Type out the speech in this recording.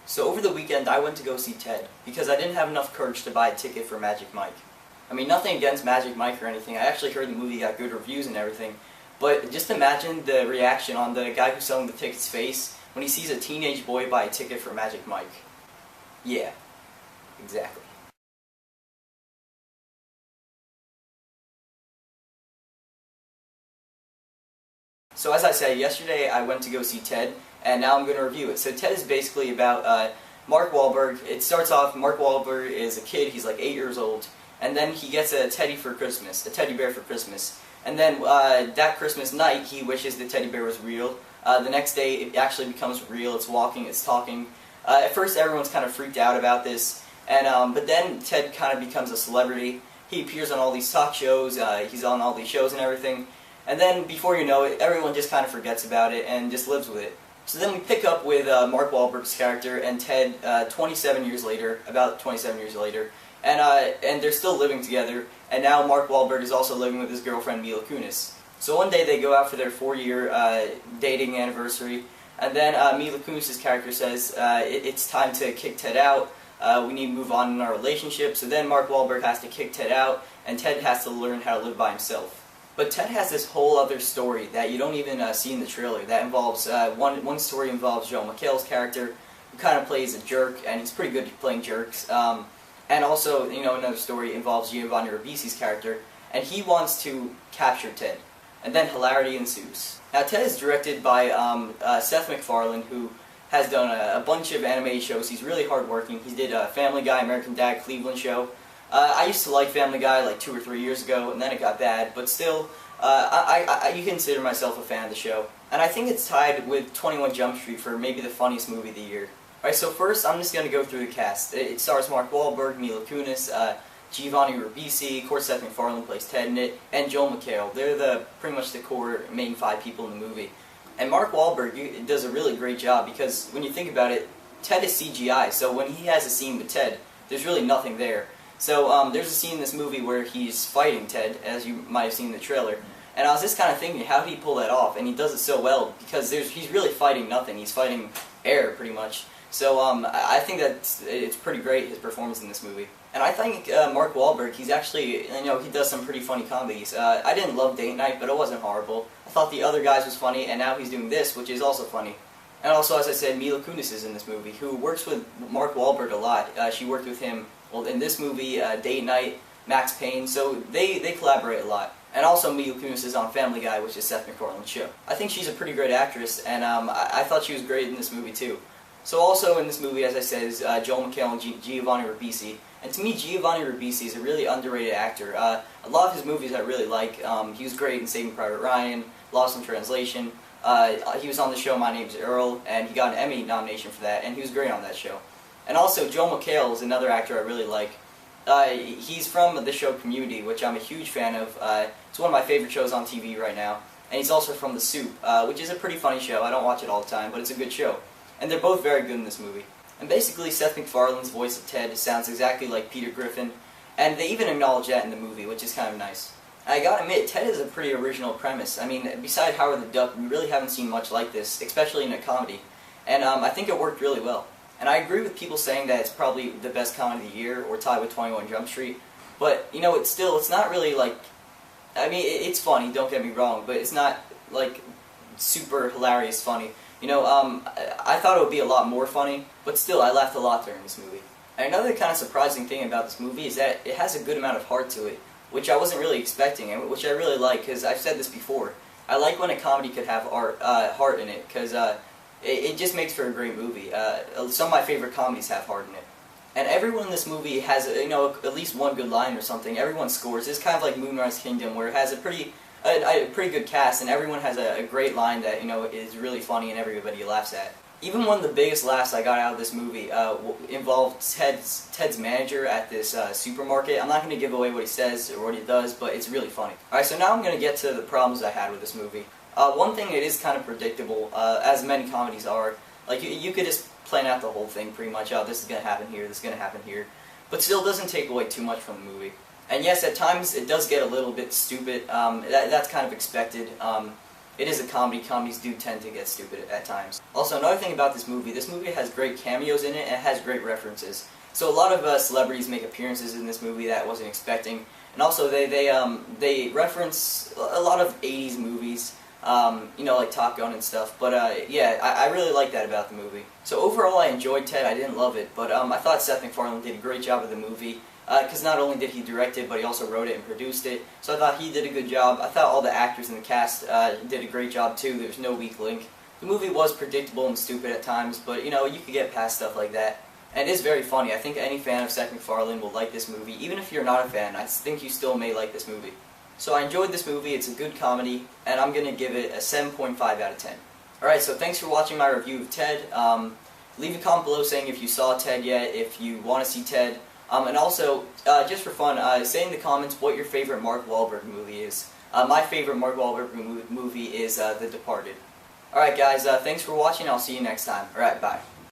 So over the weekend I went to go see Ted because I didn't have enough courage to buy a ticket for Magic Mike. I mean, nothing against Magic Mike or anything. I actually heard the movie got good reviews and everything. But just imagine the reaction on the guy who's selling the ticket's face when he sees a teenage boy buy a ticket for Magic Mike. Yeah, exactly. So as I said, yesterday I went to go see Ted, and now I'm going to review it. So Ted is basically about Mark Wahlberg. It starts off, Mark Wahlberg is a kid, he's like 8 years old, and then he gets a teddy for Christmas, a teddy bear for Christmas. And then that Christmas night, he wishes the teddy bear was real. The next day, it actually becomes real, it's walking, it's talking. At first, everyone's kind of freaked out about this, and but then Ted kind of becomes a celebrity. He appears on all these talk shows, he's on all these shows and everything. And then, before you know it, everyone just kind of forgets about it and just lives with it. So then we pick up with Mark Wahlberg's character and Ted 27 years later, about 27 years later, and they're still living together, and now Mark Wahlberg is also living with his girlfriend Mila Kunis. So one day they go out for their 4-year dating anniversary, and then Mila Kunis' character says, it's time to kick Ted out, we need to move on in our relationship. So then Mark Wahlberg has to kick Ted out, and Ted has to learn how to live by himself. But Ted has this whole other story that you don't even see in the trailer. That involves, one story involves Joel McHale's character, who kind of plays a jerk, and he's pretty good at playing jerks. And also, you know, another story involves Giovanni Ribisi's character, and he wants to capture Ted. And then hilarity ensues. Now Ted is directed by Seth MacFarlane, who has done a bunch of animated shows. He's really hardworking. He did Family Guy, American Dad, Cleveland Show. I used to like Family Guy like 2 or 3 years ago, and then it got bad, but still, I consider myself a fan of the show. And I think it's tied with 21 Jump Street for maybe the funniest movie of the year. Alright, so first I'm just going to go through the cast. It stars Mark Wahlberg, Mila Kunis, Giovanni Ribisi, of course Seth MacFarlane plays Ted in it, and Joel McHale. They're pretty much the core main 5 people in the movie. And Mark Wahlberg does a really great job because when you think about it, Ted is CGI, so when he has a scene with Ted, there's really nothing there. So there's a scene in this movie where he's fighting Ted, as you might have seen in the trailer, and I was just kind of thinking, how did he pull that off? And he does it so well because he's really fighting nothing. He's fighting air, pretty much. So I think that it's pretty great, his performance in this movie. And I think Mark Wahlberg, he's actually, you know, he does some pretty funny comedies. I didn't love Date Night, but it wasn't horrible. I thought The Other Guys was funny, and now he's doing this, which is also funny. And also, as I said, Mila Kunis is in this movie, who works with Mark Wahlberg a lot. She worked with him, well, in this movie, Date Night, Max Payne, so they collaborate a lot. And also Mila Kunis is on Family Guy, which is Seth MacFarlane's show. I think she's a pretty great actress, and I thought she was great in this movie too. So also in this movie, as I said, is Joel McHale and Giovanni Ribisi. And to me, Giovanni Ribisi is a really underrated actor. A lot of his movies I really like. He was great in Saving Private Ryan, Lost in Translation. He was on the show My Name's Earl, and he got an Emmy nomination for that, and he was great on that show. And also, Joel McHale is another actor I really like. He's from the show Community, which I'm a huge fan of. It's one of my favorite shows on TV right now. And he's also from The Soup, which is a pretty funny show. I don't watch it all the time, but it's a good show. And they're both very good in this movie. And basically, Seth MacFarlane's voice of Ted sounds exactly like Peter Griffin, and they even acknowledge that in the movie, which is kind of nice. I gotta admit, Ted is a pretty original premise. I mean, beside Howard the Duck, we really haven't seen much like this, especially in a comedy. And I think it worked really well. And I agree with people saying that it's probably the best comedy of the year, or tied with 21 Jump Street. But, you know, it's not really like, I mean, it's funny, don't get me wrong, but it's not, like, super hilarious funny. You know, I thought it would be a lot more funny, but still, I laughed a lot during this movie. And another kind of surprising thing about this movie is that it has a good amount of heart to it, which I wasn't really expecting, and which I really like, because I've said this before. I like when a comedy could have heart in it, because it just makes for a great movie. Some of my favorite comedies have heart in it. And everyone in this movie has, you know, at least one good line or something. Everyone scores. It's kind of like Moonrise Kingdom, where it has a pretty good cast, and everyone has a great line that, you know, is really funny and everybody laughs at. Even one of the biggest laughs I got out of this movie involved Ted's manager at this supermarket. I'm not going to give away what he says or what he does, but it's really funny. Alright, so now I'm going to get to the problems I had with this movie. One thing, it is kind of predictable, as many comedies are. Like, you could just plan out the whole thing pretty much. Oh, this is going to happen here, this is going to happen here. But still doesn't take away too much from the movie. And yes, at times it does get a little bit stupid. That's kind of expected. it is a comedy. Comedies do tend to get stupid at times. Also, another thing about this movie has great cameos in it, and it has great references. So a lot of celebrities make appearances in this movie that I wasn't expecting, and also they reference a lot of 80s movies, you know, like Top Gun and stuff. But yeah, I really like that about the movie. So overall, I enjoyed Ted. I didn't love it, but I thought Seth MacFarlane did a great job of the movie. Because not only did he direct it, but he also wrote it and produced it. So I thought he did a good job. I thought all the actors in the cast did a great job too. There was no weak link. The movie was predictable and stupid at times, but you know, you could get past stuff like that. And it is very funny. I think any fan of Seth MacFarlane will like this movie. Even if you're not a fan, I think you still may like this movie. So I enjoyed this movie. It's a good comedy, and I'm going to give it a 7.5 out of 10. Alright, so thanks for watching my review of Ted. Leave a comment below saying if you saw Ted yet, if you want to see Ted. And also, just for fun, say in the comments what your favorite Mark Wahlberg movie is. My favorite Mark Wahlberg movie is The Departed. Alright guys, thanks for watching. I'll see you next time. Alright, bye.